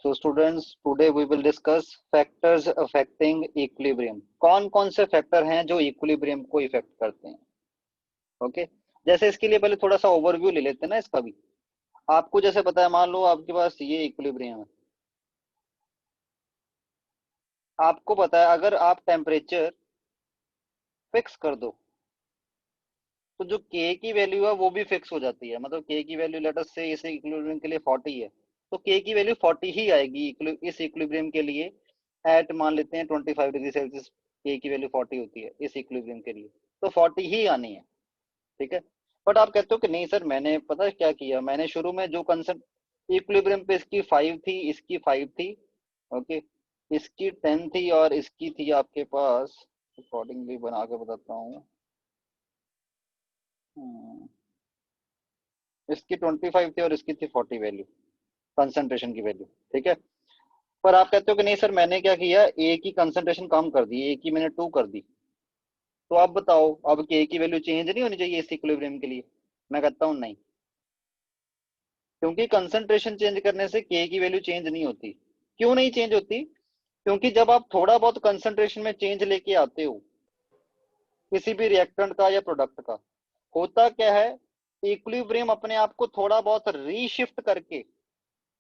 So students, today we will discuss factors affecting equilibrium. कौन कौन से फैक्टर हैं जो इक्विलिब्रियम को इफेक्ट करते हैं? ओके जैसे इसके लिए पहले थोड़ा सा ओवरव्यू ले लेते हैं ना इसका भी। आपको जैसे पता है, मान लो आपके पास ये इक्विलिब्रियम है। आपको पता है अगर आप टेम्परेचर फिक्स कर दो तो जो के की वैल्यू है वो भी फिक्स हो जाती है। मतलब के की वैल्यू लेट अस से इस इक्विलिब्रियम के लिए 40 है, तो के की वैल्यू 40 ही आएगी इस इक्विलिब्रियम के लिए। एट मान लेते हैं 25 डिग्री सेल्सियस के की वैल्यू 40 होती है इस इक्विलिब्रियम के लिए, तो 40 ही आनी है। ठीक है। बट आप कहते हो कि नहीं सर, मैंने पता है क्या किया, मैंने शुरू में जो कंसेंट इक्विलिब्रियम पे इसकी 5 थी, इसकी 5 थी, ओके, इसकी 10 थी और इसकी थी आपके पास, अकॉर्डिंगली बना के बताता हूँ। इसकी 25 थी और इसकी थी 40 वैल्यू, कंसंट्रेशन की वैल्यू। ठीक है। पर आप कहते हो कि नहीं सर, मैंने क्या किया, ए की कंसंट्रेशन कम कर दी, ए की मैंने 2 कर दी। तो आप बताओ अब के की वैल्यू चेंज नहीं होनी चाहिए इस इक्विलिब्रियम के लिए? मैं कहता हूँ नहीं, क्योंकि कंसंट्रेशन चेंज करने से के की वैल्यू चेंज नहीं होती। क्यों नहीं चेंज होती? क्योंकि जब आप थोड़ा बहुत कंसंट्रेशन में चेंज लेके आते हो किसी भी रिएक्टेंट का या प्रोडक्ट का, होता क्या है, इक्विलिब्रियम अपने आप को थोड़ा बहुत रीशिफ्ट करके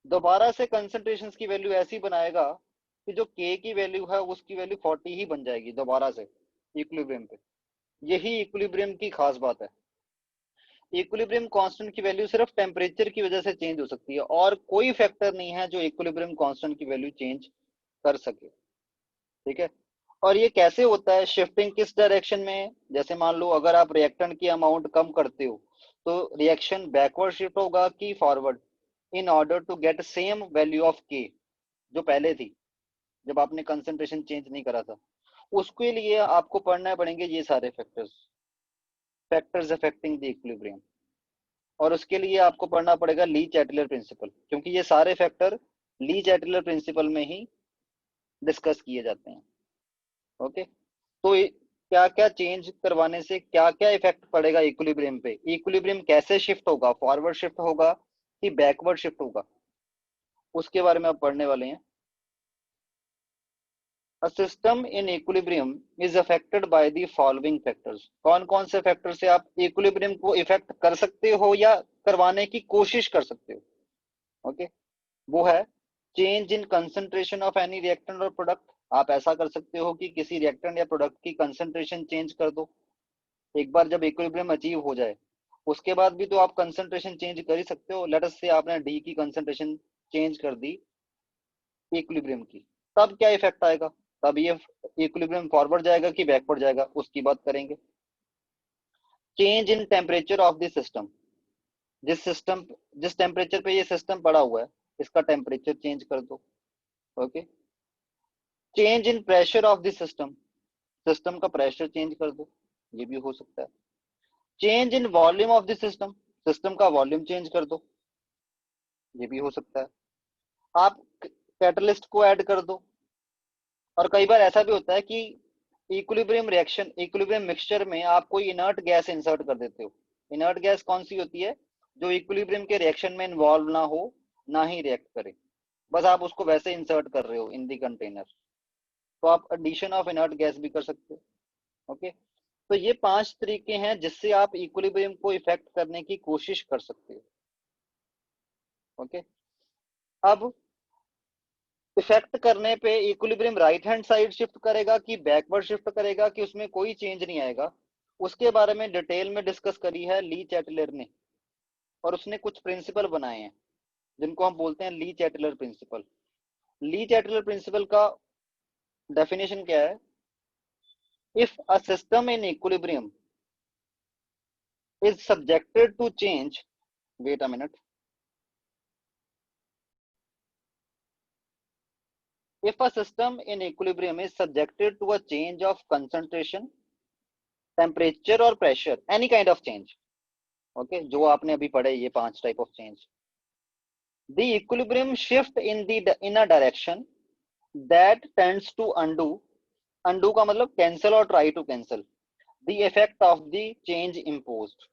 दोबारा से कंसंट्रेशन की वैल्यू ऐसी बनाएगा कि जो के की वैल्यू है उसकी वैल्यू 40 ही बन जाएगी दोबारा से इक्विलिब्रियम पे। यही इक्विलिब्रियम की खास बात है। इक्विलिब्रियम कांस्टेंट की वैल्यू सिर्फ टेम्परेचर की वजह से चेंज हो सकती है, और कोई फैक्टर नहीं है जो इक्विलिब्रियम कांस्टेंट की वैल्यू चेंज कर सके। ठीक है। और ये कैसे होता है, शिफ्टिंग किस डायरेक्शन में? जैसे मान लो अगर आप रिएक्टेंट की अमाउंट कम करते हो तो रिएक्शन बैकवर्ड शिफ्ट होगा कि forward, in order to get same value of K जो पहले थी जब आपने कंसंट्रेशन चेंज नहीं करा था। उसके लिए आपको पढ़ना पड़ेंगे ये सारे factors, factors affecting the equilibrium. और उसके लिए आपको पढ़ना पड़ेगा ली चैटलर प्रिंसिपल, क्योंकि ये सारे फैक्टर ली चैटलर प्रिंसिपल में ही डिस्कस किए जाते हैं। ओके। तो क्या क्या चेंज करवाने से क्या क्या इफेक्ट पड़ेगा इक्विलिब्रियम पे, इक्विलिब्रियम कैसे शिफ्ट होगा, फॉरवर्ड शिफ्ट होगा कि बैकवर्ड शिफ्ट होगा, उसके बारे में आप पढ़ने वाले हैं। A system in equilibrium is affected by the following factors। कौन कौन से फैक्टर से आप इक्विलिब्रियम को इफेक्ट कर सकते हो या करवाने की कोशिश कर सकते हो? ओके। वो है change in concentration of any reactant और प्रोडक्ट। आप ऐसा कर सकते हो कि किसी रिएक्टेंट या प्रोडक्ट की कंसंट्रेशन चेंज कर दो। एक बार जब इक्विलिब्रियम अचीव हो जाए उसके बाद भी तो आप कंसंट्रेशन चेंज कर ही सकते हो। लेट अस से आपने डी की कंसंट्रेशन चेंज कर दी इक्विलिब्रियम की, तब क्या इफेक्ट आएगा? तब ये इक्विलिब्रियम फॉरवर्ड जाएगा कि बैकवर्ड जाएगा, उसकी बात करेंगे। Change in temperature of the system. System जिस टेम्परेचर पे ये सिस्टम पड़ा हुआ है इसका टेम्परेचर चेंज कर दो। Okay. Change in pressure of the system, system का प्रेशर चेंज कर दो, ये भी हो सकता है। Change in volume of the system, system का वॉल्यूम चेंज कर दो, ये भी हो सकता है। आप कैटलिस्ट को ऐड कर दो। और कई बार ऐसा भी होता है कि इक्विलिब्रियम रिएक्शन, इक्विलिब्रियम मिक्सचर में आप कोई इनर्ट गैस इंसर्ट कर देते हो। इनर्ट गैस कौन सी होती है? जो इक्विलिब्रियम के रिएक्शन में इन्वॉल्व ना हो, ना ही रिएक्ट करे, बस आप उसको वैसे इंसर्ट कर रहे हो इन दी कंटेनर। तो आप एडिशन ऑफ इनर्ट गैस भी कर सकते हो। ओके। तो ये 5 तरीके हैं जिससे आप इक्विलिब्रियम को इफेक्ट करने की कोशिश कर सकते हो। ओके। अब इफेक्ट करने पे equilibrium right hand side shift करेगा कि बैकवर्ड शिफ्ट करेगा कि उसमें कोई चेंज नहीं आएगा, उसके बारे में डिटेल में डिस्कस करी है ली चैटलर ने। और उसने कुछ प्रिंसिपल बनाए हैं जिनको हम बोलते हैं Le Chatelier principle. Le Chatelier principle का डेफिनेशन क्या है? If a system in equilibrium is subjected to change, wait a minute, if a system in equilibrium is subjected to a change of concentration, temperature or pressure, any kind of change, okay, जो आपने अभी पढ़े ये 5 type of change, the equilibrium shift in a direction that tends to undo, undo का मतलब cancel और try to cancel the effect of the change imposed।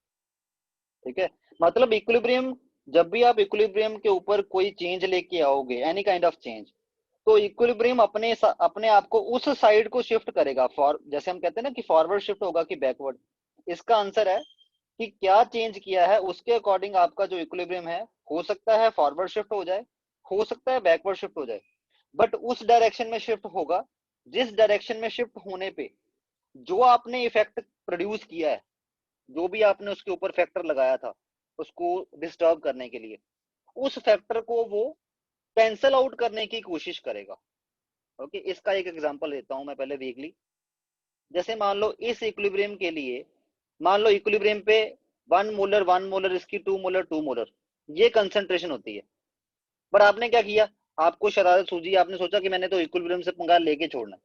ठीक है। मतलब इक्विलिब्रियम जब भी आप इक्विलिब्रियम के ऊपर कोई चेंज लेके आओगे, एनी काइंड ऑफ चेंज, तो इक्विलिब्रियम अपने आप को उस साइड को शिफ्ट करेगा, फॉर जैसे हम कहते हैं ना कि फॉरवर्ड शिफ्ट होगा कि बैकवर्ड। इसका आंसर है कि क्या चेंज किया है उसके अकॉर्डिंग आपका जो इक्विलिब्रियम है, हो सकता है फॉरवर्ड शिफ्ट हो जाए, हो सकता है बैकवर्ड शिफ्ट हो जाए, बट उस डायरेक्शन में शिफ्ट होगा जिस डायरेक्शन में शिफ्ट होने पे जो आपने इफेक्ट प्रोड्यूस किया है, जो भी आपने उसके ऊपर फैक्टर लगाया था उसको डिस्टर्ब करने के लिए, उस फैक्टर को वो कैंसल आउट करने की कोशिश करेगा। ओके, इसका एक एग्जांपल देता हूं मैं पहले वीकली। जैसे मान लो इस इक्विलिब्रियम के लिए, मान लो इक्विलिब्रियम पे 1 मोलर 1 मोलर इसकी 2 मोलर 2 मोलर ये कंसंट्रेशन होती है। पर आपने क्या किया, आपको शरारत सूझी, आपने सोचा कि मैंने तो इक्विलिब्रियम से पंगा लेके छोड़ना।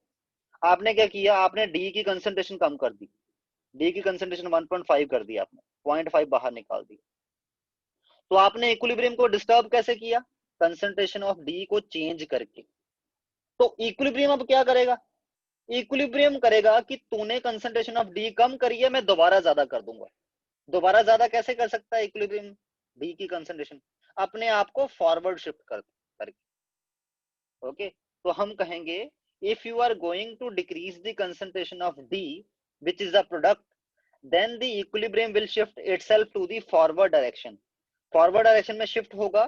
आपने क्या किया, आपने डी की कंसंट्रेशन कम कर दी, डी की कंसंट्रेशन 1.5 कर दी, आपने 0.5 बाहर निकाल दी। तो आपने इक्विलिब्रियम को डिस्टर्ब कैसे किया, कंसंट्रेशन ऑफ डी को चेंज करके। तो इक्विलिब्रियम अब क्या करेगा, इक्विलिब्रियम करेगा कि तूने कंसंट्रेशन ऑफ डी कम करी है, मैं दोबारा ज्यादा कर दूंगा। दोबारा ज्यादा कैसे कर सकता है इक्विलिब्रियम, डी की कंसंट्रेशन अपने आप को फॉरवर्ड शिफ्ट करके। ओके, तो हम कहेंगे if you are going to decrease the concentration of D which is the product, then the equilibrium will shift itself to the forward direction। Forward direction में shift होगा,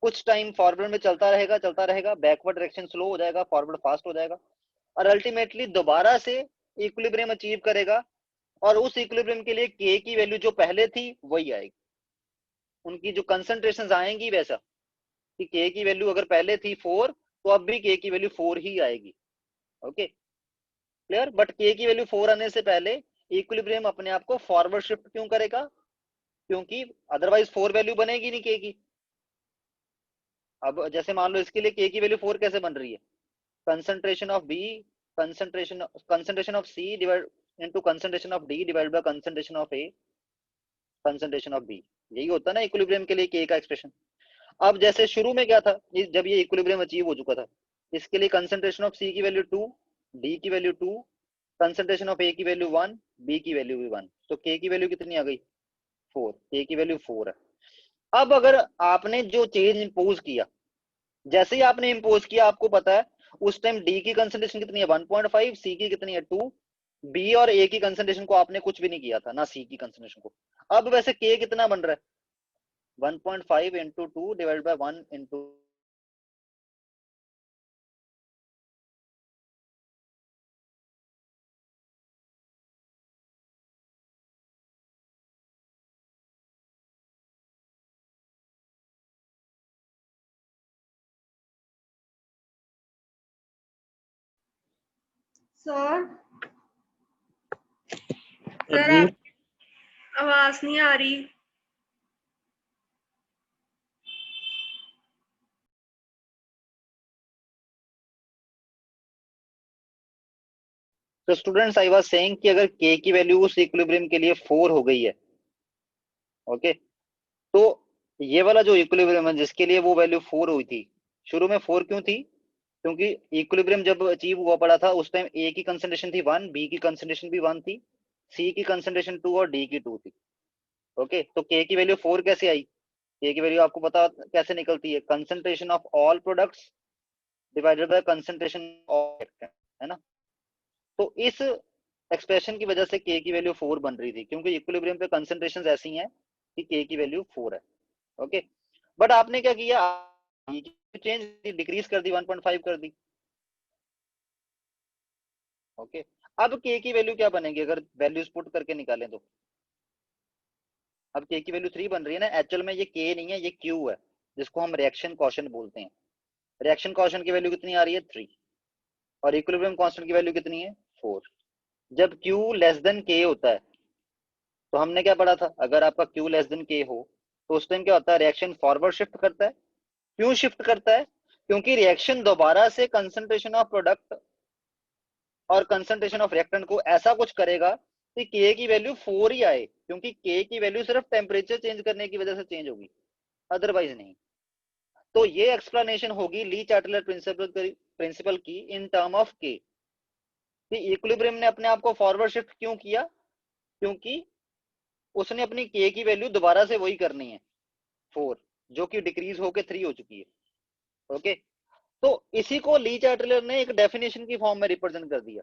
कुछ टाइम फॉरवर्ड में चलता रहेगा, बैकवर्ड डायरेक्शन स्लो हो जाएगा, forward fast हो जाएगा, और अल्टीमेटली दोबारा से इक्विलिब्रियम अचीव करेगा। और उस इक्विलिब्रियम के लिए के की वैल्यू जो पहले थी वही आएगी, उनकी जो कंसंट्रेशन आएंगी वैसा, कि के की वैल्यू अगर पहले थी 4 तो अब भी के की वैल्यू 4 ही आएगी। ओके क्लियर, बट के की वैल्यू 4 आने से पहले इक्विलिब्रियम अपने आप को फॉरवर्ड शिफ्ट क्यों करेगा, क्योंकि अदरवाइज 4 वैल्यू बनेगी नहीं के की। अब जैसे मान लो इसके लिए के की वैल्यू 4 कैसे बन रही है, concentration of B, concentration of C divide into concentration of D divide by concentration of A, concentration of B. यही होता है ना इक्विलिब्रियम के लिए के का एक्सप्रेशन। अब जैसे शुरू में क्या था, जब ये इक्विलिब्रियम अचीव हो चुका था, इसके लिए कंसंट्रेशन ऑफ सी की वैल्यू 2, डी की वैल्यू 2, कंसंट्रेशन ऑफ ए की वैल्यू 1, बी की वैल्यू भी 1, तो के की वैल्यू कितनी आ गई 4, के की वैल्यू 4 है। अब अगर आपने जो चेंज इंपोज किया, जैसे ही आपने इंपोज किया आपको पता है उस टाइम डी की कंसंट्रेशन कितनी है 1.5, सी की कितनी है 2, बी और ए की कंसंट्रेशन को आपने कुछ भी नहीं किया था ना, सी की कंसंट्रेशन को। अब वैसे के कितना बन रहा है 1.5 into 2 divide by 1 into, sir sir आवाज नहीं आ रही। तो स्टूडेंट्स आई वाज सेइंग कि अगर के की वैल्यू उस इक्विलिब्रियम के लिए 4 हो गई है, ओके, तो ये वाला जो इक्विलिब्रियम है जिसके लिए वो वैल्यू 4 हुई थी, शुरू में 4 क्यों थी, क्योंकि इक्विलिब्रियम जब अचीव हुआ पड़ा था उस टाइम ए की कंसंट्रेशन थी 1, बी की कंसंट्रेशन भी 1 थी, सी की कंसंट्रेशन 2 और डी की 2 थी। ओके, तो के की वैल्यू 4 कैसे आई, के की वैल्यू आपको पता कैसे निकलती है, concentration of all products divided by concentration of, है ना। तो इस एक्सप्रेशन की वजह से के की वैल्यू 4 बन रही थी, क्योंकि इक्विलिब्रियम पे कंसंट्रेशंस ऐसी हैं कि के की वैल्यू 4 है। ओके, बट आपने क्या किया, चेंज डिक्रीज कर दी 1.5 कर दी। ओके, अब के की वैल्यू क्या बनेगी अगर वैल्यूज पुट करके निकालें तो, अब के की वैल्यू 3 बन रही है ना, एक्चुअल में ये के नहीं है ये क्यू है, जिसको हम रिएक्शन कॉशन बोलते हैं। रिएक्शन कॉशन की वैल्यू कितनी आ रही है 3, और इक्विलिब्रियम कांस्टेंट की वैल्यू कितनी है 4। जब Q लेस देन के होता है, तो हमने क्या पढ़ा था, अगर आपका Q लेस देन के हो तो उस टाइम क्या होता है, रिएक्शन फॉरवर्ड शिफ्ट करता है। क्यों शिफ्ट करता है, क्योंकि रिएक्शन दोबारा से कंसंट्रेशन ऑफ प्रोडक्ट और कंसंट्रेशन ऑफ रिएक्टेंट को ऐसा कुछ करेगा कि के की वैल्यू 4 ही आए, क्योंकि के की वैल्यू सिर्फ टेम्परेचर चेंज करने की वजह से चेंज होगी, अदरवाइज नहीं। तो ये एक्सप्लेनेशन होगी ली चार्टलर प्रिंसिपल की इन टर्म ऑफ के, कि इक्विलिब्रियम ने अपने आप को फॉरवर्ड शिफ्ट क्यों किया, क्योंकि उसने अपनी के की वैल्यू दोबारा से वही करनी है 4, जो कि डिक्रीज होके 3 हो चुकी है। ओके, तो इसी को ली चार्टिलर ने एक डेफिनेशन की फॉर्म में रिप्रेजेंट कर दिया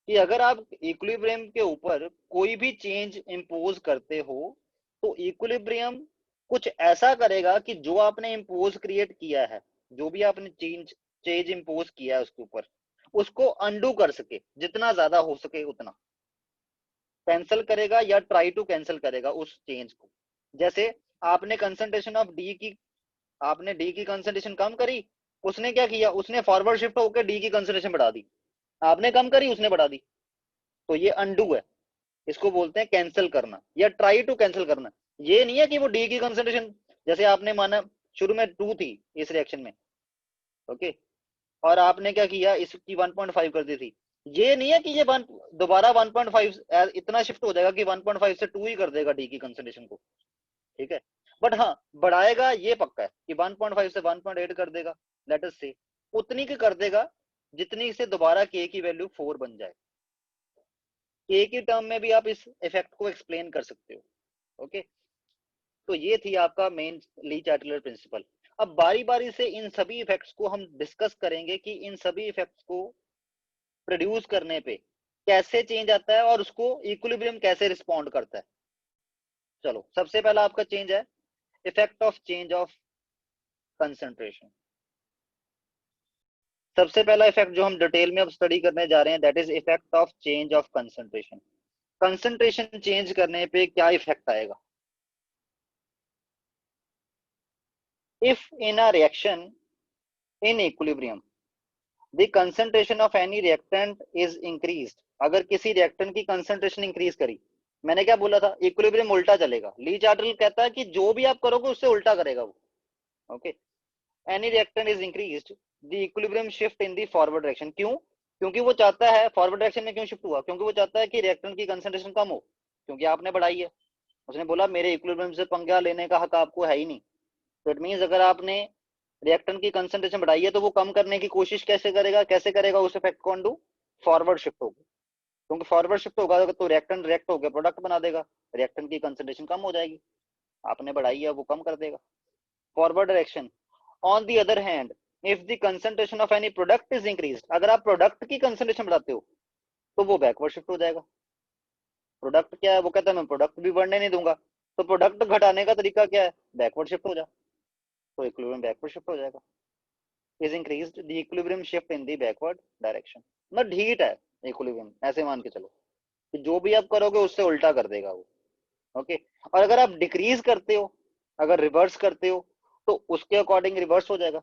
कि अगर आप इक्विलिब्रियम के ऊपर कोई भी चेंज इंपोज करते हो तो इक्विलिब्रियम कुछ ऐसा करेगा कि जो आपने इंपोज क्रिएट किया है, जो भी आपने चेंज इंपोज किया है उसके ऊपर, उसको अंडू कर सके, जितना ज्यादा हो सके उतना कैंसिल करेगा या ट्राई टू कैंसिल करेगा उस चेंज को। जैसे आपने कंसंट्रेशन ऑफ डी की, आपने डी की कंसंट्रेशन कम करी, उसने क्या किया, उसने फॉरवर्ड शिफ्ट होकर डी की कंसंट्रेशन बढ़ा दी, आपने कम करी उसने बढ़ा दी, तो ये अनडू है, इसको बोलते हैं कैंसिल करना या ट्राई टू कैंसिल करना। ये नहीं है कि वो डी की कंसंट्रेशन, जैसे आपने माना शुरू में 2 थी इस रिएक्शन में, ओके, और आपने क्या किया, इसकी 1.5 कर दी थी, ये नहीं है कि ये दोबारा 1.5 इतना शिफ्ट हो जाएगा कि 1.5 से 2 ही कर देगा डी की कंसंट्रेशन को, ठीक है, बट हाँ बढ़ाएगा ये पक्का है कि 1.5 से 1.8 कर देगा, लेट अस से उतनी की कर देगा जितनी से दोबारा के की वैल्यू 4 बन जाए। के की टर्म में भी आप इस इफेक्ट को एक्सप्लेन कर सकते हो। ओके, तो ये थी आपका मेन ली चार्टिलर प्रिंसिपल। अब बारी बारी से इन सभी इफेक्ट्स को हम डिस्कस करेंगे कि इन सभी इफेक्ट्स को प्रोड्यूस करने पे कैसे चेंज आता है और उसको इक्विलिब्रियम कैसे रिस्पॉन्ड करता है। चलो, सबसे पहला आपका चेंज है effect of change of concentration. सबसे पहला इफेक्ट जो हम डिटेल में अब स्टडी करने जा रहे हैं, that is effect of change of concentration. Concentration change करने पे क्या इफेक्ट आएगा? If in a reaction in equilibrium the concentration of any reactant is increased, अगर किसी रिएक्टेंट की कंसंट्रेशन इंक्रीज करी, मैंने क्या बोला था, इक्विलिब्रियम उल्टा चलेगा। ली चार्टिल कहता है कि जो भी आप करोगे उससे उल्टा करेगा वो। Okay, any reactant is increased the equilibrium shift in the forward direction. क्यों? क्योंकि वो चाहता है, फॉरवर्ड डायरेक्शन में क्यों शिफ्ट हुआ? क्योंकि वो चाहता है कि रिएक्टेंट की कंसंट्रेशन कम हो, क्योंकि आपने बढ़ाई है। उसने बोला मेरे इक्विलिब्रियम से पंगा लेने का हक आपको है ही नहीं। तो इट मींस अगर आपने रिएक्टेंट की कंसंट्रेशन बढ़ाई है तो वो कम करने की कोशिश कैसे करेगा? कैसे करेगा उस इफेक्ट को अंडू? फॉरवर्ड शिफ्ट होगा, क्योंकि फॉरवर्ड शिफ्ट होगा तो रिएक्टेंट रिएक्ट होकर प्रोडक्ट बना देगा, रिएक्टेंट की कंसंट्रेशन कम हो जाएगी, आपने बढ़ाई है वो कम कर देगा। Forward direction, on the other hand if the concentration of any product is increased, अगर आप प्रोडक्ट की कंसंट्रेशन बढ़ाते हो तो वो बैकवर्ड शिफ्ट हो जाएगा। प्रोडक्ट क्या है? वो कहता है मैं प्रोडक्ट भी बढ़ने नहीं दूंगा, तो प्रोडक्ट घटाने का तरीका क्या है? बैकवर्ड शिफ्ट हो जा, तो इक्विलिब्रियम बैकवर्ड शिफ्ट हो जाएगा। Is increased the equilibrium shift in the backward direction, मतलब ढीठ है इक्विलिब्रियम, ऐसे मान के चलो कि जो भी आप करोगे उससे उल्टा कर देगा वो। ओके, और अगर आप डिक्रीज करते हो, अगर रिवर्स करते हो तो उसके अकॉर्डिंग रिवर्स हो जाएगा।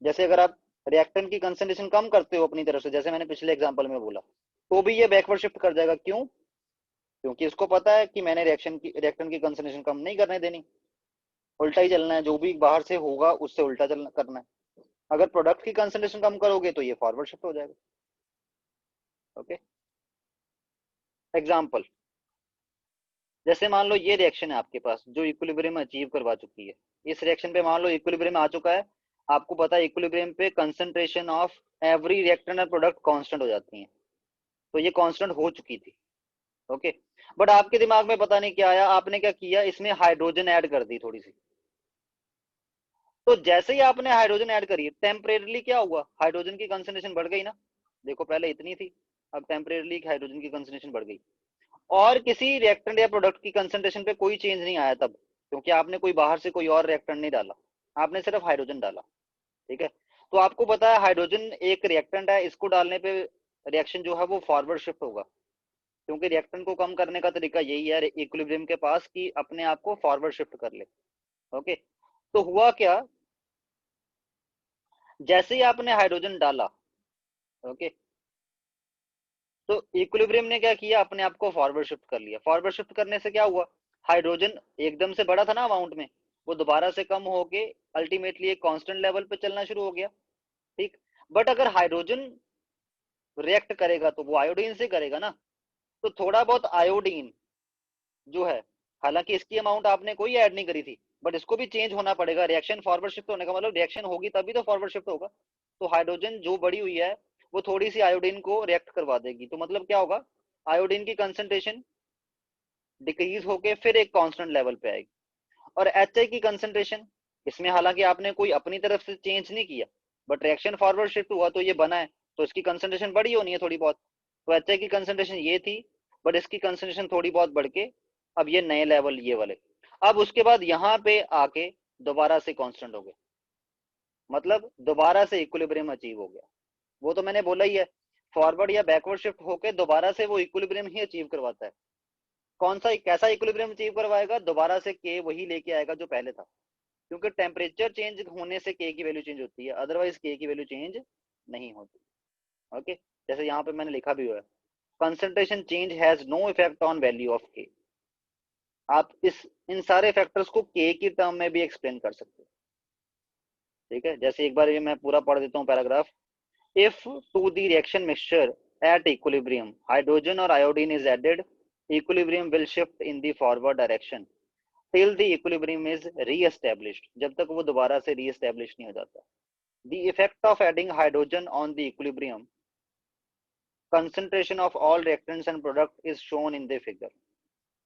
जैसे अगर आप रिएक्टेंट की कंसंट्रेशन कम करते हो अपनी तरफ से, जैसे मैंने पिछले एग्जांपल में बोला, तो भी ये बैकवर्ड शिफ्ट कर जाएगा। क्यों? क्योंकि इसको पता है कि मैंने रिएक्टेंट की कंसंट्रेशन कम नहीं करने देनी, उल्टा ही चलना है, जो भी बाहर से होगा उससे उल्टा चलना करना है। अगर प्रोडक्ट की कंसंट्रेशन कम करोगे तो ये फॉरवर्ड शिफ्ट हो जाएगा। ओके, एग्जांपल, जैसे मान लो ये रिएक्शन है आपके पास जो इक्विलिब्रियम अचीव करवा चुकी है। इस रिएक्शन पे मान लो इक्विलिब्रियम आ चुका है, आपको पता है इक्विलिब्रियम पे concentration of every reactant and product constant हो जाती है, तो ये कांस्टेंट हो चुकी थी। ओके, बट आपके दिमाग में पता नहीं क्या आया, आपने क्या किया, इसमें हाइड्रोजन ऐड कर दी थोड़ी सी। तो जैसे ही आपने हाइड्रोजन ऐड करी, टेम्परेरली क्या हुआ, हाइड्रोजन की कंसंट्रेशन बढ़ गई ना। देखो पहले इतनी थी, अब टेम्परेरली हाइड्रोजन की कंसंट्रेशन बढ़ गई, और किसी रिएक्टेंट या प्रोडक्ट की कंसंट्रेशन पे कोई चेंज नहीं आया तब, क्योंकि आपने कोई बाहर से कोई और रिएक्टेंट नहीं डाला, आपने सिर्फ हाइड्रोजन डाला। ठीक है, तो आपको पता है हाइड्रोजन एक रिएक्टेंट है, इसको डालने पे रिएक्शन जो है वो फॉरवर्ड शिफ्ट होगा, क्योंकि रिएक्टेंट को कम करने का तरीका यही है इक्विलिब्रियम के पास कि अपने आप को फॉरवर्ड शिफ्ट कर ले। ओके, तो हुआ क्या, जैसे ही आपने हाइड्रोजन डाला, ओके, तो इक्विलिब्रियम ने क्या किया, अपने आप को फॉरवर्ड शिफ्ट कर लिया। फॉरवर्ड शिफ्ट करने से क्या हुआ, हाइड्रोजन एकदम से बड़ा था ना अमाउंट में, वो दोबारा से कम होके अल्टीमेटली एक कांस्टेंट लेवल पे चलना शुरू हो गया। ठीक, बट अगर हाइड्रोजन रिएक्ट करेगा तो वो आयोडीन से करेगा ना, तो थोड़ा बहुत आयोडीन जो है, हालांकि इसकी अमाउंट आपने कोई ऐड नहीं करी थी, बट इसको भी चेंज होना पड़ेगा। रिएक्शन फॉरवर्ड शिफ्ट होने का मतलब रिएक्शन होगी तभी तो फॉरवर्ड शिफ्ट होगा। तो हाइड्रोजन जो बड़ी हुई है वो थोड़ी सी आयोडीन को रिएक्ट करवा देगी, तो मतलब क्या होगा, आयोडीन की कंसंट्रेशन डिक्रीज होके फिर एक कांस्टेंट लेवल पे आएगी। और एच की कंसंट्रेशन इसमें हालांकि आपने कोई अपनी तरफ से चेंज नहीं किया, बट रिएक्शन फॉरवर्ड शिफ्ट हुआ तो ये बना है, तो इसकी कंसंट्रेशन बड़ी होनी है थोड़ी बहुत। तो HA की कंसंट्रेशन ये थी, बट इसकी कंसंट्रेशन थोड़ी बहुत बढ़ के अब ये नए लेवल ये वाले। अब उसके बाद यहाँ पे आके दोबारा से कांस्टेंट हो गए, मतलब दोबारा से इक्विलिब्रियम अचीव हो गया। वो तो मैंने बोला ही है, फॉरवर्ड या बैकवर्ड शिफ्ट होके दोबारा से वो इक्विलिब्रियम ही अचीव करवाता है। कौन सा कैसा इक्विलिब्रियम अचीव करवाएगा? दोबारा से के वही लेके आएगा जो पहले था, क्योंकि टेम्परेचर चेंज होने से के की वैल्यू चेंज होती है, अदरवाइज के की वैल्यू चेंज नहीं होती। ओके, जैसे यहाँ पे मैंने लिखा भी हुआ है, concentration change has no effect on value of K. आप इन सारे फैक्टर्स को के की टर्म में भी एक्सप्लेन कर सकते हो। ठीक है, जैसे एक बार ये मैं पूरा पढ़ देता हूँ paragraph. If to the reaction mixture at equilibrium hydrogen और iodine is added, equilibrium will shift in the forward direction till the equilibrium is re-established, जब तक वो दोबारा से re-establish नहीं हो जाता। The effect of adding hydrogen on the equilibrium concentration of all reactants and product is shown in the figure।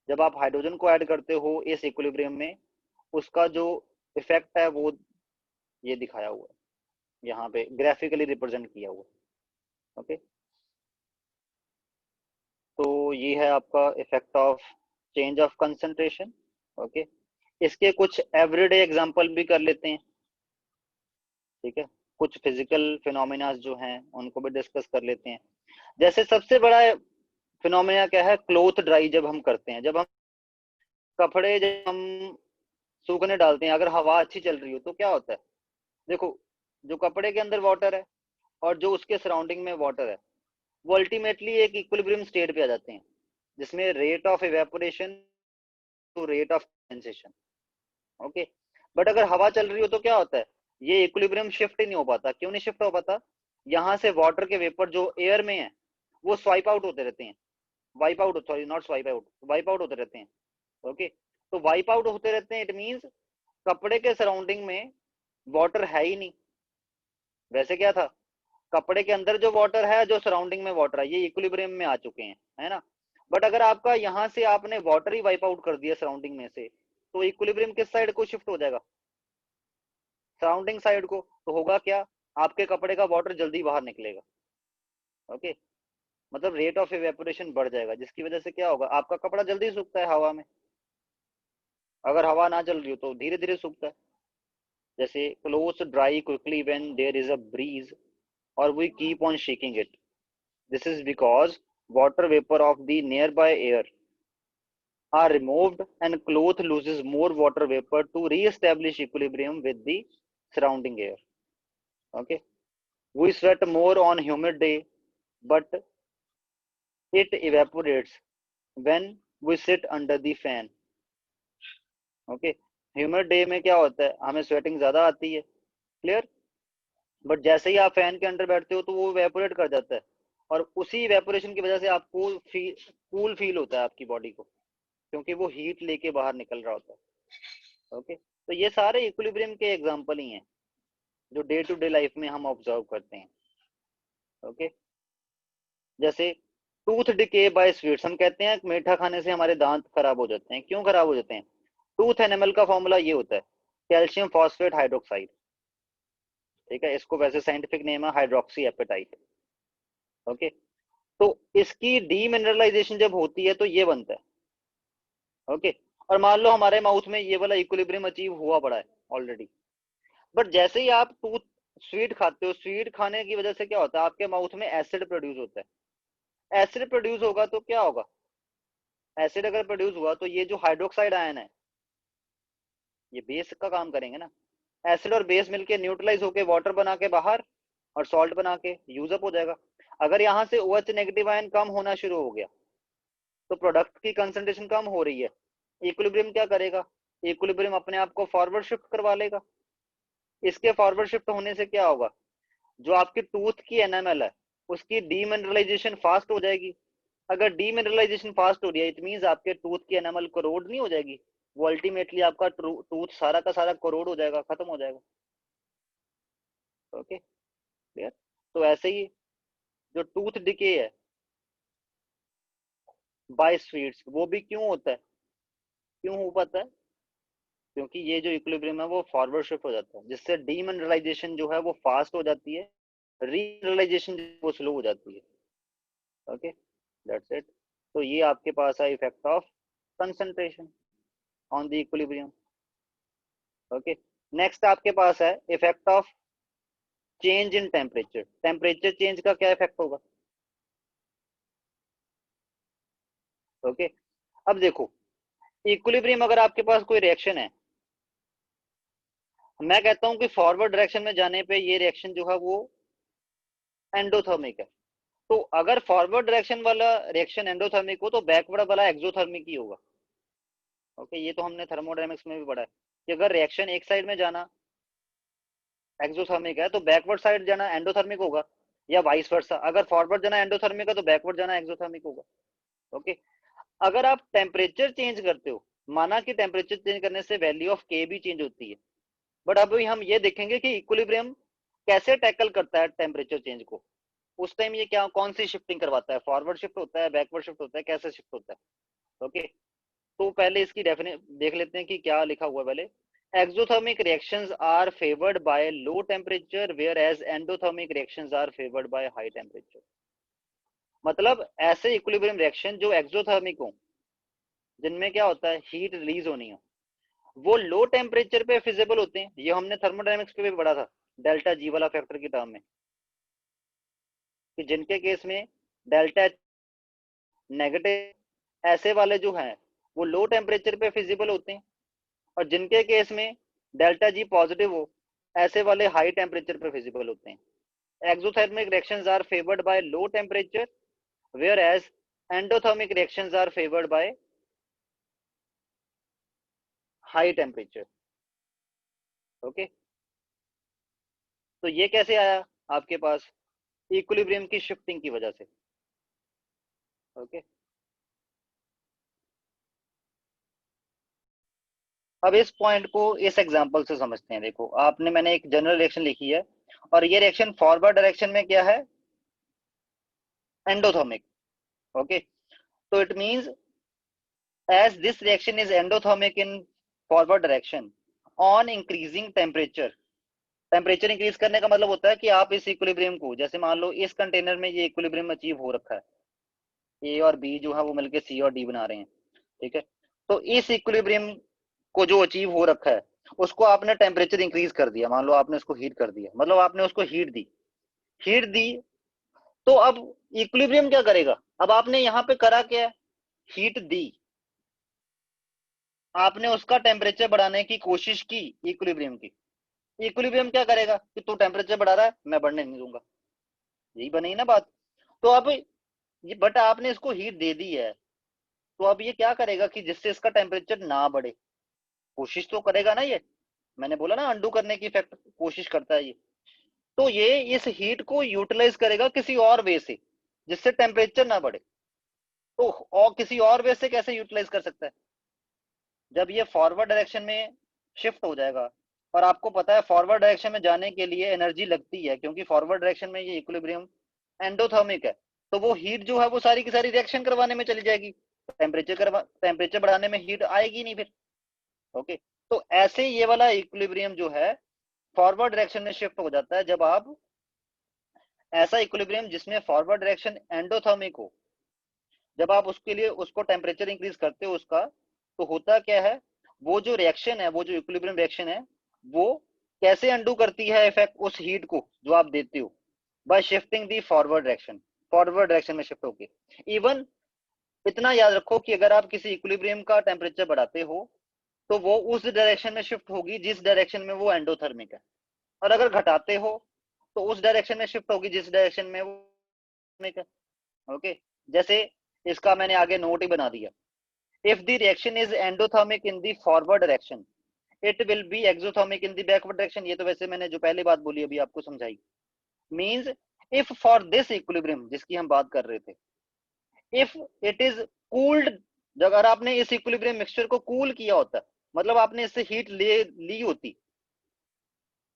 जब आप हाइड्रोजन को ऐड करते हो इस इक्विलिब्रियम में, उसका जो इफेक्ट है वो ये दिखाया हुआ है, यहाँ पे ग्राफिकली रिप्रेजेंट किया हुआ है। ओके, तो ये है आपका effect of change of concentration. Okay, इसके कुछ एवरीडे एग्जांपल भी कर लेते हैं। ठीक है, कुछ फिजिकल फिनोमिना जो हैं उनको भी डिस्कस कर लेते हैं। जैसे सबसे बड़ा फिनोमिना क्या है? क्लोथ ड्राई जब हम करते हैं, जब हम कपड़े जब हम सूखने डालते हैं, अगर हवा अच्छी चल रही हो तो क्या होता है? देखो, जो कपड़े के अंदर वाटर है और जो उसके सराउंडिंग में वाटर है, वो अल्टीमेटली एक इक्विलिब्रियम स्टेट पे आ जाते हैं, जिसमें rate of evaporation to rate of condensation. Okay, but अगर हवा चल रही हो तो क्या होता है? ये इक्विलिब्रियम शिफ्ट ही नहीं हो पाता। क्यों नहीं शिफ्ट हो पाता? यहाँ से वाटर के वेपर जो एयर में है वो स्वाइप आउट होते रहते हैं, wipe out, sorry not swipe out, wipe out होते रहते हैं। ओके, तो वाइप आउट होते रहते हैं, इट मींस कपड़े के सराउंडिंग में वाटर है ही नहीं। वैसे क्या था, कपड़े के अंदर जो वाटर है, जो सराउंडिंग में वाटर है, ये इक्विलिब्रियम में आ चुके हैं, है ना। बट अगर आपका यहाँ से आपने वाटर ही वाइप आउट कर दिया सराउंडिंग में से, तो इक्विलिब्रियम किस साइड को शिफ्ट हो जाएगा? सराउंडिंग साइड को। तो होगा क्या? आपके कपड़े का वाटर जल्दी बाहर निकलेगा। ओके, मतलब रेट ऑफ इवेपोरेशन बढ़ जाएगा, जिसकी वजह से क्या होगा? आपका कपड़ा जल्दी सूखता है हवा में। अगर हवा ना चल रही हो तो धीरे धीरे सूखता है। जैसे clothes dry quickly when there is a breeze और we keep on shaking it, this is because water vapor of the nearby air are removed and cloth loses more water vapor to re-establish equilibrium with the surrounding air. Okay, we sweat more on humid day, but it evaporates when we sit under the fan. Okay, humid day में क्या होता है? हमें sweating ज्यादा आती है, clear. But जैसे ही आप फैन के अंदर बैठते हो तो वो इवेपोरेट कर जाता है, और उसी इवेपोरेशन की वजह से आपको कूल फील होता है आपकी बॉडी को, क्योंकि वो हीट लेके बाहर निकल रहा होता है। ओके, तो ये सारे इक्विलिब्रियम के एग्जांपल ही हैं जो डे टू डे लाइफ में हम ऑब्जर्व करते हैं। ओके, जैसे टूथ डिके बाय स्वीट्स, हम कहते हैं मीठा खाने से हमारे दांत खराब हो जाते हैं। क्यों खराब हो जाते हैं? टूथ एनिमल का फॉर्मूला ये होता है कैल्शियम फॉस्फेट हाइड्रोक्साइड। ठीक है, इसको वैसे साइंटिफिक नेम है हाइड्रोक्सी एपेटाइट। ओके, तो इसकी डीमिनरलाइजेशन जब होती है तो ये बनता है। ओके, और मान लो हमारे माउथ में ये वाला इक्विलिब्रियम अचीव हुआ पड़ा है ऑलरेडी, बट जैसे ही आप टूथ स्वीट खाते हो, स्वीट खाने की वजह से क्या होता है? आपके माउथ में एसिड प्रोड्यूस होता है। एसिड प्रोड्यूस होगा तो क्या होगा? एसिड अगर प्रोड्यूस हुआ तो ये जो हाइड्रोक्साइड आयन है ये बेस का काम करेंगे ना। एसिड और बेस मिलके न्यूट्रलाइज होके वाटर बना के बाहर और सॉल्ट बना के यूज अप हो जाएगा। अगर यहाँ से OH नेगेटिव आयन कम होना शुरू हो गया तो प्रोडक्ट की कंसंट्रेशन कम हो रही है, इक्विलिब्रियम क्या करेगा? इक्विलिब्रियम अपने आप को फॉरवर्ड शिफ्ट करवा लेगा। इसके फॉरवर्ड शिफ्ट होने से क्या होगा? जो आपकी टूथ की एनामल है उसकी डीमिनरलाइजेशन फास्ट हो जाएगी। अगर डीमिनरलाइजेशन फास्ट हो रही है, इट मींस आपके टूथ की एनामल कोरोड नहीं हो जाएगी, वो अल्टीमेटली आपका टूथ सारा का सारा कोरोड हो जाएगा, खत्म हो जाएगा। Okay, clear. तो ऐसे ही जो टूथ डिके है बाय स्वीट्स, वो भी क्यों होता है? क्यों हो पाता है? क्योंकि ये जो इक्विलिब्रियम है वो फॉरवर्ड शिफ्ट हो जाता है, जिससे डीमिनरलाइजेशन जो है वो फास्ट हो जाती है, रीमिनरलाइजेशन वो स्लो हो जाती है। Okay, that's it. तो ये आपके पास है effect of concentration on the equilibrium. Okay, next आपके पास है effect of change in temperature. Temperature change का क्या इफेक्ट होगा? ओके, अब देखो, इक्विलिब्रियम अगर आपके पास कोई रिएक्शन है, मैं कहता हूं कि फॉरवर्ड डायरेक्शन में जाने पे ये रिएक्शन जो है वो एंडोथर्मिक है। तो अगर फॉरवर्ड डायरेक्शन वाला रिएक्शन एंडोथर्मिक हो तो बैकवर्ड वाला एक्सोथर्मिक ही होगा। ओके, ये तो हमने थर्मोडायनेमिक्स में भी पढ़ा है कि अगर रिएक्शन एक साइड में जाना एक्सोथर्मिक है तो बैकवर्ड साइड जाना एंडोथर्मिक होगा, या वाइस वर्सा, अगर फॉरवर्ड जाना एंडोथर्मिक है तो बैकवर्ड जाना एक्सोथर्मिक होगा। ओके, अगर आप टेम्परेचर चेंज करते हो, माना कि टेम्परेचर चेंज करने से वैल्यू ऑफ के भी चेंज होती है, बट अभी हम ये देखेंगे कि इक्विलिब्रियम कैसे टैकल करता है टेम्परेचर चेंज को। उस टाइम ये क्या, कौन सी शिफ्टिंग करवाता है? फॉरवर्ड शिफ्ट होता है, बैकवर्ड शिफ्ट होता है, कैसे शिफ्ट होता है? ओके, तो पहले इसकी डेफिनेट देख लेते हैं कि क्या लिखा हुआ है पहले। Exothermic reactions are favoured by low temperature whereas endothermic reactions are favoured by high temperature. मतलब ऐसे इक्विलिब्रियम रिएक्शन जो एक्सोथर्मिक हो, जिनमें क्या होता है, हीट रिलीज होनी है, वो लो टेम्परेचर पे फिजिबल होते हैं। ये हमने थर्मोडायनेमिक्स पे भी पढ़ा था, डेल्टा जी वाला फैक्टर की टर्म में, कि जिनके केस में डेल्टा नेगेटिव ऐसे वाले जो हैं वो लो टेम्परेचर पे फिजिबल होते हैं, और जिनके केस में डेल्टा जी पॉजिटिव हो ऐसे वाले हाई टेम्परेचर पे फिजिबल होते हैं। Exothermic reactions are favoured by low temperature whereas endothermic reactions are favoured by high temperature. Okay, तो ये कैसे आया आपके पास? इक्विलिब्रियम की शिफ्टिंग की वजह से। ओके, अब इस पॉइंट को इस एग्जांपल से समझते हैं। देखो, आपने, मैंने एक जनरल रिएक्शन लिखी है और ये रिएक्शन फॉरवर्ड डायरेक्शन में क्या है, एंडोथर्मिक। ओके, तो it means as this reaction is endothermic in forward direction on increasing temperature। Temperature increase करने का मतलब होता है कि आप इस इक्विलिब्रियम को, जैसे मान लो इस कंटेनर में ये इक्विलिब्रियम अचीव हो रखा है, ए और बी जो है वो मिलकर सी और डी बना रहे हैं, ठीक है। तो इस इक्विलिब्रियम को जो अचीव हो रखा है उसको आपने टेम्परेचर इंक्रीज कर दिया, मान लो आपने उसको हीट कर दिया, मतलब आपने उसको हीट दी। तो अब इक्विलिब्रियम क्या करेगा? अब आपने यहाँ पे करा क्या है, हीट दी, आपने उसका टेम्परेचर बढ़ाने की कोशिश की इक्विलिब्रियम की। इक्विलिब्रियम क्या करेगा कि तू टेम्परेचर बढ़ा रहा है, मैं बढ़ने नहीं दूंगा, यही बनी ना बात। तो अब ये, बट आपने इसको हीट दे दी है, तो अब ये क्या करेगा कि जिससे इसका टेम्परेचर ना बढ़े, कोशिश तो करेगा ना ये। मैंने बोला ना, अंडू करने की इफेक्ट कोशिश करता है ये। तो ये इस हीट को यूटिलाइज करेगा किसी और वे से, जिससे टेम्परेचर ना बढ़े। तो और किसी और वे से कैसे यूटिलाइज कर सकता है? जब ये फॉरवर्ड डायरेक्शन में शिफ्ट हो जाएगा, और आपको पता है फॉरवर्ड डायरेक्शन में जाने के लिए एनर्जी लगती है, क्योंकि फॉरवर्ड डायरेक्शन में ये इक्विलिब्रियम एंडोथर्मिक है, तो वो हीट जो है वो सारी की सारी रिएक्शन करवाने में चली जाएगी, टेम्परेचर बढ़ाने में हीट आएगी नहीं फिर। ओके, तो ऐसे ये वाला इक्विलिब्रियम जो है फॉरवर्ड डायरेक्शन में शिफ्ट हो जाता है जब आप ऐसा इक्विलिब्रियम जिसमें फॉरवर्ड डायरेक्शन एंडोथर्मिक हो, जब आप उसके लिए उसको टेम्परेचर इंक्रीज करते हो उसका, तो होता क्या है, वो जो रिएक्शन है, वो जो इक्विलिब्रियम रिएक्शन है, वो कैसे अंडू करती है इफेक्ट उस हीट को जो आप देते हो, बाय शिफ्टिंग दी फॉरवर्ड डायरेक्शन, फॉरवर्ड डायरेक्शन में शिफ्ट होके। इवन इतना याद रखो कि अगर आप किसी इक्विलिब्रियम का टेम्परेचर बढ़ाते हो तो वो उस डायरेक्शन में शिफ्ट होगी जिस डायरेक्शन में वो एंडोथर्मिक है, और अगर घटाते हो तो उस डायरेक्शन में शिफ्ट होगी जिस डायरेक्शन में वो है। ओके, जैसे इसका मैंने आगे नोट ही बना दिया, if the reaction is endothermic in the forward direction it will be exothermic in the backward direction। ये तो वैसे मैंने जो पहले बात बोली अभी आपको समझाई। means if for this equilibrium जिसकी हम बात कर रहे थे, if it is cooled, अगर आपने इस इक्विलिब्रियम मिक्सचर को कूल किया होता, मतलब आपने इससे हीट ले ली होती,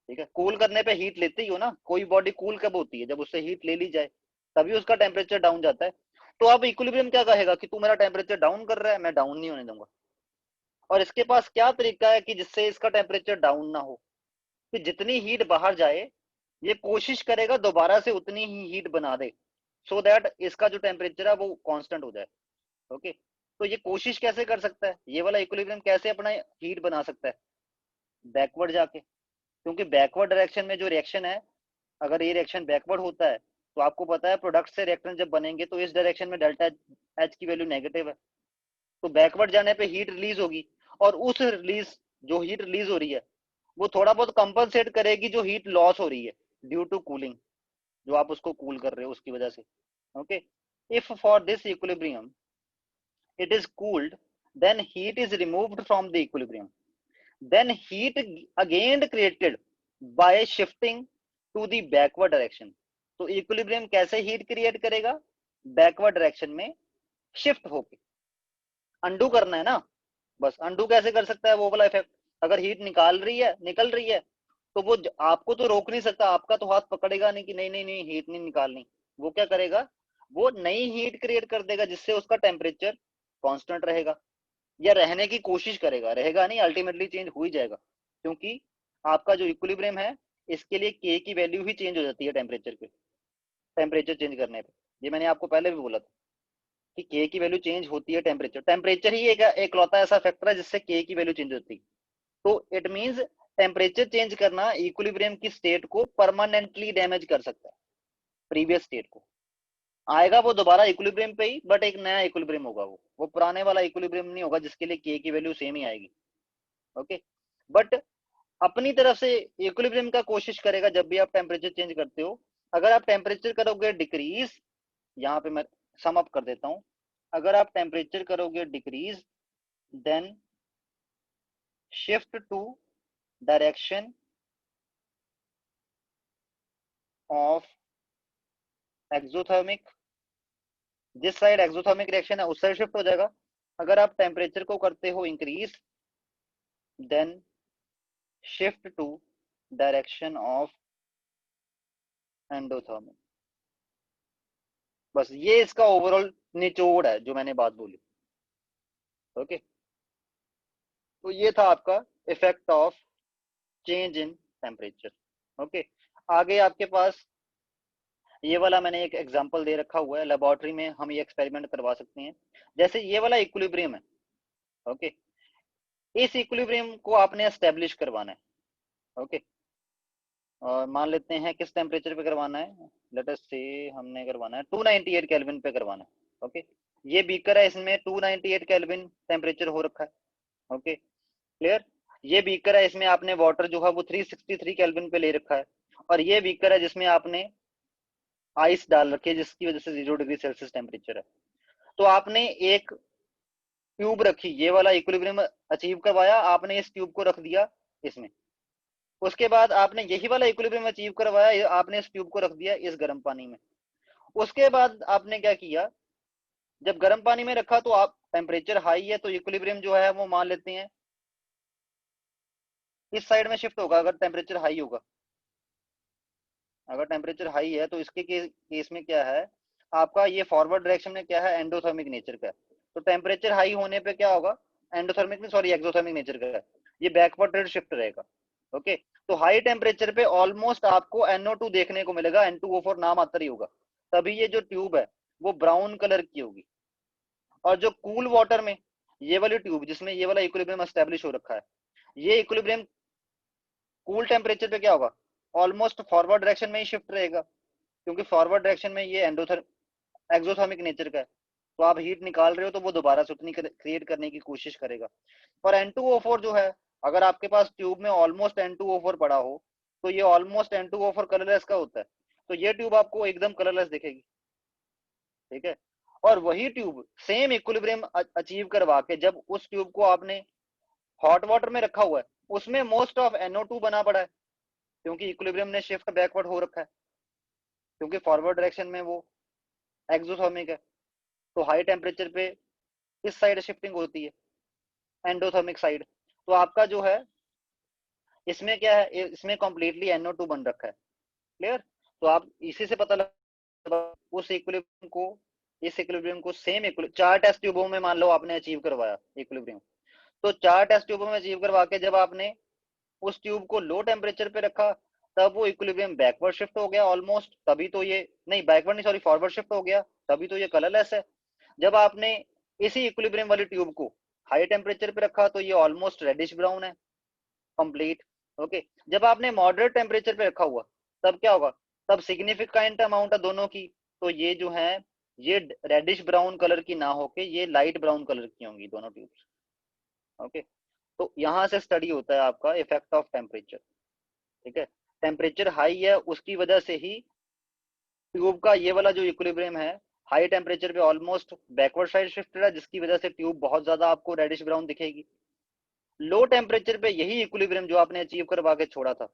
ठीक है, कूल करने पे हीट लेते ही हो ना, कोई बॉडी कूल कब होती है, जब उससे हीट ले ली जाए तभी उसका टेम्परेचर डाउन जाता है। तो अब इक्विलिब्रियम क्या कहेगा कि तू मेरा टेम्परेचर डाउन कर रहा है, मैं डाउन नहीं होने दूंगा, और इसके पास क्या तरीका है कि जिससे इसका टेम्परेचर डाउन ना हो, कि जितनी हीट बाहर जाए ये कोशिश करेगा दोबारा से उतनी ही हीट बना दे, सो दैट इसका जो टेम्परेचर है वो कांस्टेंट हो जाए। ओके, तो ये कोशिश कैसे कर सकता है, ये वाला इक्विलिब्रियम कैसे अपना हीट बना सकता है, बैकवर्ड जाके, क्योंकि बैकवर्ड डायरेक्शन में जो रिएक्शन है, अगर ये रिएक्शन बैकवर्ड होता है तो आपको पता है प्रोडक्ट से रिएक्टेंट जब बनेंगे तो इस डायरेक्शन में डेल्टा एच की वैल्यू नेगेटिव है, तो बैकवर्ड जाने पे हीट रिलीज होगी, और उस रिलीज, जो हीट रिलीज हो रही है वो थोड़ा बहुत कंपनसेट करेगी जो हीट लॉस हो रही है ड्यू टू कूलिंग, जो आप उसको कूल कर रहे हो उसकी वजह से। Okay, if for this equilibrium it is cooled, then heat is removed from the equilibrium, then heat again created by shifting to the backward direction। तो इक्विलिब्रियम कैसे हीट क्रिएट करेगा, बैकवर्ड डायरेक्शन में शिफ्ट होके। Undo करना है ना, बस undo कैसे कर सकता है वो वाला इफेक्ट, अगर हीट निकल रही है तो वो आपको तो रोक नहीं सकता, आपका तो हाथ पकड़ेगा नहीं कि नहीं नहीं नहीं हीट नहीं निकालनी, वो क्या करेगा, वो नई हीट क्रिएट कर देगा जिससे उसका टेम्परेचर कांस्टेंट रहेगा, या रहने की कोशिश करेगा, रहेगा नहीं, अल्टीमेटली चेंज हो ही जाएगा, क्योंकि आपका जो इक्विलिब्रियम है इसके लिए के की वैल्यू ही चेंज हो जाती है टेम्परेचर पे, टेम्परेचर चेंज करने पे। ये मैंने आपको पहले भी बोला था कि के की वैल्यू चेंज होती है टेम्परेचर, टेम्परेचर ही एक लौता ऐसा फैक्टर है जिससे के की वैल्यू चेंज होती है। तो इट मींस टेम्परेचर चेंज करना इक्विलिब्रियम की स्टेट को परमानेंटली डैमेज कर सकता है, प्रीवियस स्टेट को, आएगा वो दोबारा इक्विलिब्रियम पे ही, बट एक नया इक्विलिब्रियम होगा, वो पुराने वाला इक्विलिब्रियम नहीं होगा जिसके लिए के की वैल्यू सेम ही आएगी। ओके, बट अपनी तरफ से इक्विलिब्रियम का कोशिश करेगा जब भी आप टेम्परेचर चेंज करते हो, अगर आप टेम्परेचर करोगे डिक्रीज, यहाँ पे मैं सम अप कर देता हूं, अगर आप टेम्परेचर करोगे decrease then shift to direction of exothermic, जिस साइड एक्सोथर्मिक रिएक्शन है उस साइड शिफ्ट हो जाएगा। अगर आप टेम्परेचर को करते हो increase then shift to direction of endothermic. बस ये इसका ओवरऑल निचोड़ है जो मैंने बात बोली। ओके, तो ये था आपका effect of change in temperature. Okay, आगे आपके पास ये वाला मैंने एक एग्जांपल दे रखा हुआ है, लेबोरेटरी में हम ये एक्सपेरिमेंट करवा सकते हैं। जैसे ये वाला इक्विलिब्रियम है, ओके, इस इक्विलिब्रियम को आपने एस्टेब्लिश करवाना है। ओके, और मान लेते हैं किस टेम्परेचर पे करवाना है, लेट अस से हमने करवाना है 298 केल्विन पे करवाना है। ओके, ये बीकर है, इसमें 298 केल्विन टेम्परेचर हो रखा है। ओके, क्लियर, ये बीकर है, इसमें आपने वाटर जो है वो 363 केल्विन पे ले रखा है, और ये बीकर है जिसमें आपने आइस डाल रखी है जिसकी वजह से 0 डिग्री सेल्सियस टेम्परेचर है। तो आपने एक ट्यूब रखी, ये वाला इक्विलिब्रियम अचीव करवाया आपने, इस ट्यूब को रख दिया इसमें, उसके बाद आपने यही वाला इक्विलिब्रियम अचीव करवाया, आपने इस ट्यूब को रख दिया इस गर्म पानी में। उसके बाद आपने क्या किया, जब गर्म पानी में रखा तो आप टेम्परेचर हाई है तो इक्विलिब्रियम जो है वो मान लेते हैं इस साइड में शिफ्ट होगा, अगर टेम्परेचर हाई होगा, अगर टेम्परेचर हाई है तो इसके केस में क्या है, आपका ये फॉरवर्ड डायरेक्शन में क्या है, एंडोथर्मिक नेचर का है, तो टेम्परेचर हाई होने पे क्या होगा, एंडोथर्मिक में सॉरी एक्सोथर्मिक नेचर का है, ये बैकवर्ड रेट शिफ्ट रहेगा। ओके, तो हाई टेम्परेचर पे ऑलमोस्ट आपको NO2 देखने को मिलेगा, N2O4 नाम आता ही होगा, तभी ये जो ट्यूब है वो ब्राउन कलर की होगी। और जो कूल वाटर में ये वाली ट्यूब जिसमें ये वाला इक्विलिब्रियम एस्टेब्लिश हो रखा है, ये इक्विलिब्रियम कूल टेम्परेचर पे क्या होगा, ऑलमोस्ट फॉरवर्ड डायरेक्शन में ही शिफ्ट रहेगा, क्योंकि फॉरवर्ड डायरेक्शन में ये एक्सोथर्मिक नेचर का है, तो आप हीट निकाल रहे हो तो वो दोबारा से उतनी क्रिएट करने की कोशिश करेगा। और N2O4 जो है, अगर आपके पास ट्यूब में ऑलमोस्ट N2O4 पड़ा हो तो ये ऑलमोस्ट N2O4 कलरलेस का होता है, तो ये ट्यूब आपको एकदम कलरलेस दिखेगी। ठीक है, और वही ट्यूब सेम इक्विलिब्रियम अचीव करवा के जब उस ट्यूब को आपने हॉट वाटर में रखा हुआ है, उसमें मोस्ट ऑफ NO2 बना पड़ा है, क्योंकि इक्विलिब्रियम ने शिफ्ट बैकवर्ड हो रखा है, क्योंकि फॉरवर्ड डायरेक्शन में वो एक्सोथर्मिक है, तो हाई टेम्परेचर पे इस साइड शिफ्टिंग होती है, एंडोथर्मिक साइड। तो आपका जो है इसमें क्या है, इसमें कंप्लीटली NO2 बन रखा है। क्लियर, तो आप इसी से पता लगा उस इक्विलिब्रियम को, इस इक्विलिब्रियम को सेम 4 टेस्ट ट्यूबों में मान लो आपने अचीव करवाया इक्विलिब्रियम, तो 4 टेस्ट ट्यूबों में अचीव करवा के जब आपने उस ट्यूब को लो टेम्परेचर पे रखा, तब वो इक्विलिब्रियम बैकवर्ड शिफ्ट हो गया ऑलमोस्ट, तभी तो ये नहीं बैकवर्ड नहीं सॉरी फॉरवर्ड शिफ्ट हो गया, तभी तो ये कलरलेस है। जब आपने इसी इक्विलिब्रियम वाली ट्यूब को हाई टेम्परेचर पे रखा तो ये ऑलमोस्ट रेडिश ब्राउन है कंप्लीट। ओके, जब आपने मॉडरेट टेम्परेचर पे रखा हुआ तब क्या होगा, तब सिग्निफिकेंट अमाउंट है दोनों की, तो ये जो है ये रेडिश ब्राउन कलर की ना होके ये लाइट ब्राउन कलर की होंगी दोनों ट्यूब्स। ओके, तो यहां से स्टडी होता है आपका इफेक्ट ऑफ टेम्परेचर। ठीक है, टेम्परेचर हाई है उसकी वजह से ही ट्यूब का ये वाला जो इक्विलिब्रियम है हाई टेम्परेचर पे ऑलमोस्ट बैकवर्ड साइड शिफ्टेड है, जिसकी वजह से ट्यूब बहुत ज्यादा आपको रेडिश ब्राउन दिखेगी। लो टेम्परेचर पे यही इक्विलिब्रियम जो आपने अचीव करवा के छोड़ा था,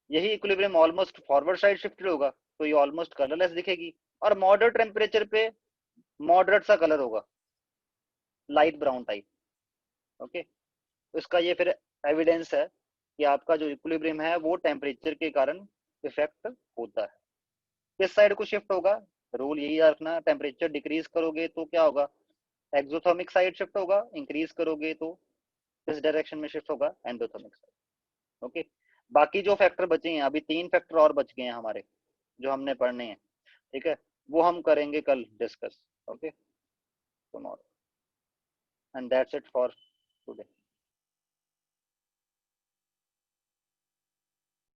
यही equilibrium almost forward side shifted होगा, तो ये ऑलमोस्ट कलरलेस दिखेगी। और मॉडरेट टेम्परेचर पे मॉडरेट सा कलर होगा, लाइट ब्राउन टाइप। ओके, तो इसका ये फिर एविडेंस है कि आपका जो इक्विलिब्रियम है वो टेम्परेचर के कारण इफेक्ट होता है। किस साइड को शिफ्ट होगा, रूल यही रखना, टेम्परेचर डिक्रीज करोगे तो क्या होगा, एक्सोथर्मिक साइड शिफ्ट होगा, इंक्रीज करोगे तो किस डायरेक्शन में शिफ्ट होगा, एंडोथर्मिक साइड। ओके, बाकी जो फैक्टर बचे हैं अभी 3 फैक्टर और बच गए हैं हमारे जो हमने पढ़ने हैं। ठीक है, वो हम करेंगे कल discuss. Okay, tomorrow, and that's it for today.